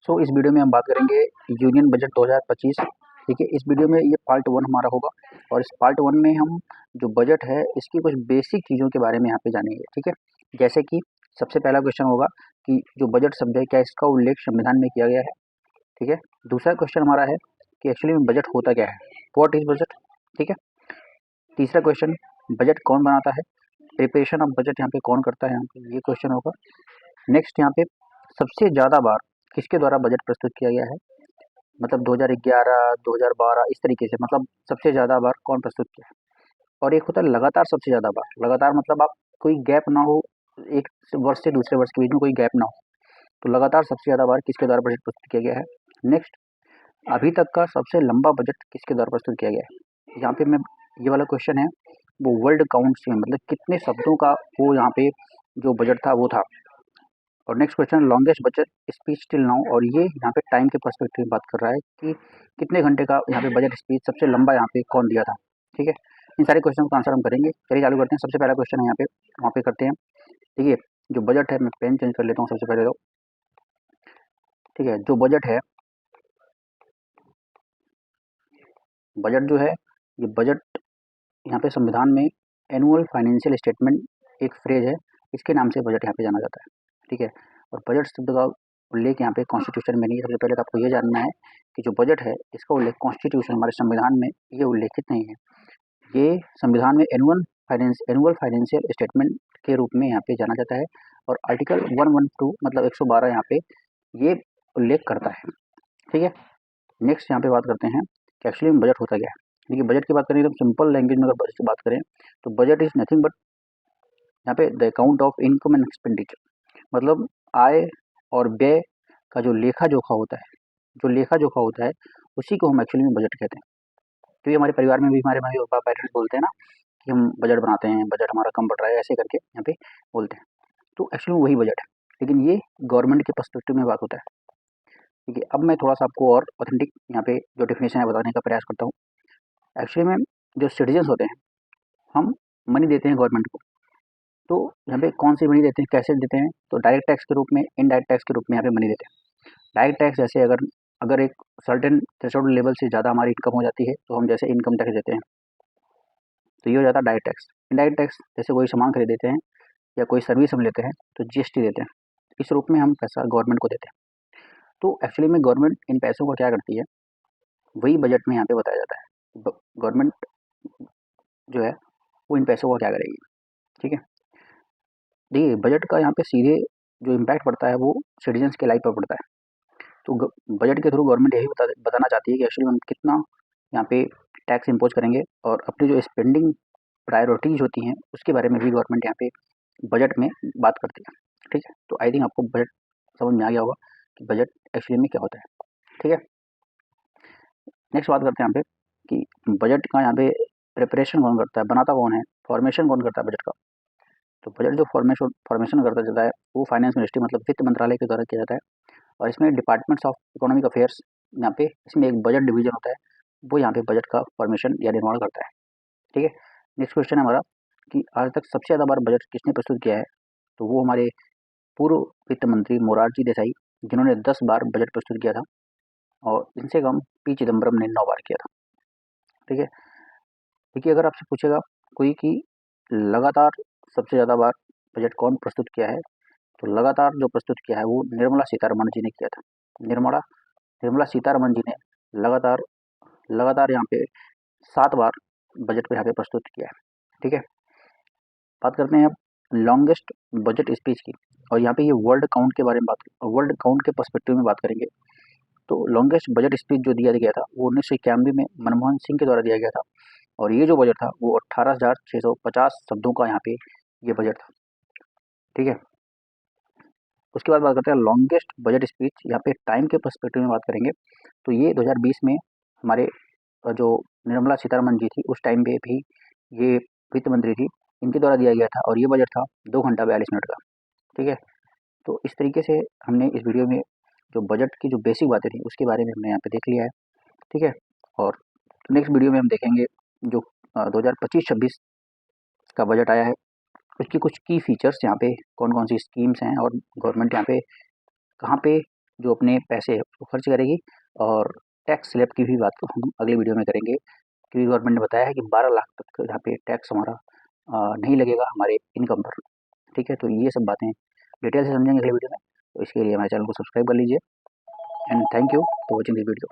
सो इस वीडियो में हम बात करेंगे यूनियन बजट 2025। ठीक है, इस वीडियो में ये पार्ट 1 हमारा होगा और इस पार्ट 1 में हम जो बजट है इसकी कुछ बेसिक चीज़ों के बारे में यहाँ पे जानेंगे। ठीक है, जैसे कि सबसे पहला क्वेश्चन होगा कि जो बजट शब्द है क्या इसका उल्लेख संविधान में किया गया है। ठीक है, दूसरा क्वेश्चन हमारा है कि एक्चुअली में बजट होता क्या है, व्हाट इज बजट। ठीक है, तीसरा क्वेश्चन बजट कौन बनाता है, प्रिपरेशन ऑफ बजट यहाँ पे कौन करता है, यहाँ पे ये क्वेश्चन होगा। नेक्स्ट यहाँ पे सबसे ज़्यादा बार किसके द्वारा बजट प्रस्तुत किया गया है, मतलब 2011, 2012 इस तरीके से, मतलब सबसे ज़्यादा बार कौन प्रस्तुत किया है। और एक होता है लगातार सबसे ज़्यादा बार, लगातार मतलब आप कोई गैप ना हो, एक वर्ष से दूसरे वर्ष के बीच में कोई गैप ना हो, तो लगातार सबसे ज़्यादा बार किसके द्वारा बजट प्रस्तुत किया गया है। नेक्स्ट, अभी तक का सबसे लंबा बजट किसके द्वारा प्रस्तुत किया गया है। यहाँ पे मैं ये वाला क्वेश्चन है वो वर्ल्ड काउंट्स में, मतलब कितने शब्दों का वो यहाँ पे जो बजट था वो था। और next question longest budget speech till now, और ये यहाँ पे टाइम के पर्सपेक्टिव में बात कर रहा है कि कितने घंटे का यहाँ पे बजट स्पीच सबसे लंबा यहाँ पे कौन दिया था। ठीक है, इन सारे क्वेश्चन का आंसर हम करेंगे। चलिए चालू करते हैं। सबसे पहला क्वेश्चन है यहाँ पे, वहाँ पे करते हैं। ठीक है, जो बजट है, मैं पेन चेंज कर लेता हूँ सबसे पहले तो। ठीक है, जो बजट है, बजट जो है ये बजट यहाँ पे संविधान में एनुअल फाइनेंशियल स्टेटमेंट एक फ्रेज है, इसके नाम से बजट यहाँ पे जाना जाता है। ठीक है, और बजट शब्द का उल्लेख यहाँ पे कॉन्स्टिट्यूशन में नहीं है। सबसे पहले तो आपको ये जानना है कि जो बजट है इसका उल्लेख कॉन्स्टिट्यूशन हमारे संविधान में ये उल्लेखित नहीं है। ये संविधान में एनुअल फाइनेंशियल स्टेटमेंट के रूप में यहाँ पे जाना जाता है, और आर्टिकल 112 मतलब 112 यहाँ पे ये उल्लेख करता है। ठीक है, नेक्स्ट यहाँ पे बात करते हैं कि एक्चुअली में बजट होता क्या है। देखिए, बजट की बात करें तो सिंपल लैंग्वेज में अगर बजट की बात करें तो बजट इज नथिंग बट यहाँ पे the account of income and expenditure, मतलब आय और व्यय का जो लेखा जोखा होता है, जो लेखा जोखा होता है उसी को हम एक्चुअली में बजट कहते हैं। तो ये हमारे परिवार में भी हमारे मम्मी पापा पेरेंट्स बोलते हैं ना कि हम बजट बनाते हैं, बजट हमारा कम बढ़ रहा है, ऐसे करके यहाँ पे बोलते हैं। तो एक्चुअली वही बजट है, लेकिन ये गवर्नमेंट के पर्सपेक्टिव में बात होता है। ठीक है, अब मैं थोड़ा सा आपको और ऑथेंटिक यहाँ पे जो डेफिनेशन है बताने का प्रयास करता हूँ। एक्चुअली में जो सिटीजन्स होते हैं, हम मनी देते हैं गवर्नमेंट को, तो यहाँ पे कौन सी मनी देते हैं, कैसे देते हैं, तो डायरेक्ट टैक्स के रूप में, इनडायरेक्ट टैक्स के रूप में यहाँ पे मनी देते हैं। डायरेक्ट टैक्स जैसे अगर अगर एक सर्टेन थ्रेशोल्ड लेवल से ज़्यादा हमारी इनकम हो जाती है तो हम जैसे इनकम टैक्स देते हैं, तो ये हो जाता है डायरेक्ट टैक्स। इनडायरेक्ट टैक्स जैसे कोई सामान खरीद देते हैं या कोई सर्विस हम लेते हैं तो जीएसटी देते हैं, इस रूप में हम पैसा गवर्नमेंट को देते हैं। तो एक्चुअली में गवर्नमेंट इन पैसों को क्या करती है वही बजट में यहाँ पे बताया जाता है। गवर्नमेंट जो है वो इन पैसों को क्या करेगी। ठीक है, देखिए बजट का यहाँ पे सीधे जो इम्पैक्ट पड़ता है वो सिटीजन्स के लाइफ पर पड़ता है। तो बजट के थ्रू गवर्नमेंट यही बताना चाहती है कि एक्चुअली हम कितना यहाँ पे टैक्स इम्पोज करेंगे, और अपनी जो स्पेंडिंग प्रायोरिटीज होती हैं उसके बारे में भी गवर्नमेंट यहाँ पे बजट में बात करती है। ठीक है, तो आई थिंक आपको बजट समझ में आ गया होगा कि बजट एक्चुअली में क्या होता है। ठीक है, नेक्स्ट बात करते हैं यहाँ पे कि बजट का यहाँ पे प्रिपरेशन कौन करता है, बनाता कौन है, फॉर्मेशन कौन करता है बजट का। तो बजट जो फॉर्मेशन करता जाता है वो फाइनेंस मिनिस्ट्री मतलब वित्त मंत्रालय के द्वारा किया जाता है, और इसमें डिपार्टमेंट्स ऑफ इकोनॉमिक अफेयर्स यहाँ पे इसमें एक बजट डिवीजन होता है, वो यहाँ पे बजट का फॉर्मेशन या निर्माण करता है। ठीक है, नेक्स्ट क्वेश्चन है हमारा कि आज तक सबसे ज़्यादा बार बजट किसने प्रस्तुत किया है, तो वो हमारे पूर्व वित्त मंत्री मोरारजी देसाई, जिन्होंने 10 बार बजट प्रस्तुत किया था, और इनसे कम पी चिदम्बरम ने 9 बार किया था। ठीक है, देखिए अगर आपसे पूछेगा कोई कि लगातार सबसे ज़्यादा बार बजट कौन प्रस्तुत किया है, तो लगातार जो प्रस्तुत किया है वो निर्मला सीतारमण जी ने किया था। निर्मला निर्मला सीतारमण जी ने लगातार लगातार यहाँ पे 7 बार बजट पे यहाँ पे प्रस्तुत किया है। ठीक है, बात करते हैं अब लॉन्गेस्ट बजट स्पीच की, और यहाँ पे ये वर्ल्ड काउंट के बारे में वर्ल्ड काउंट के पर्सपेक्टिव में बात करेंगे। तो लॉन्गेस्ट बजट स्पीच जो दिया गया था वो 1991 में मनमोहन सिंह के द्वारा दिया गया था, और ये जो बजट था वो 18,650 शब्दों का यहाँ पे ये बजट था। ठीक है, उसके बाद बात करते हैं लॉन्गेस्ट बजट स्पीच, यहाँ पे टाइम के पर्सपेक्टिव में बात करेंगे। तो ये 2020 में हमारे जो निर्मला सीतारमण जी थी उस टाइम पे भी ये वित्त मंत्री थी, इनके द्वारा दिया गया था, और ये बजट था 2 घंटा 42 मिनट का। ठीक है, तो इस तरीके से हमने इस वीडियो में जो बजट की जो बेसिक बातें थी उसके बारे में हमने यहाँ पे देख लिया है। ठीक है, और नेक्स्ट वीडियो में हम देखेंगे जो 2025-26 का बजट आया है उसकी कुछ की फीचर्स, यहाँ पे कौन कौन सी स्कीम्स हैं, और गवर्नमेंट यहाँ पे कहाँ पे जो अपने पैसे है उसको खर्च करेगी। और टैक्स स्लैब की भी बात तो हम अगले वीडियो में करेंगे, क्योंकि गवर्नमेंट ने बताया है कि 12 लाख तक यहाँ पे टैक्स हमारा नहीं लगेगा हमारे इनकम पर। ठीक है, तो ये सब बातें डिटेल से समझेंगे अगले वीडियो में। तो इसके लिए हमारे चैनल को सब्सक्राइब कर लीजिए and thank you for watching this video.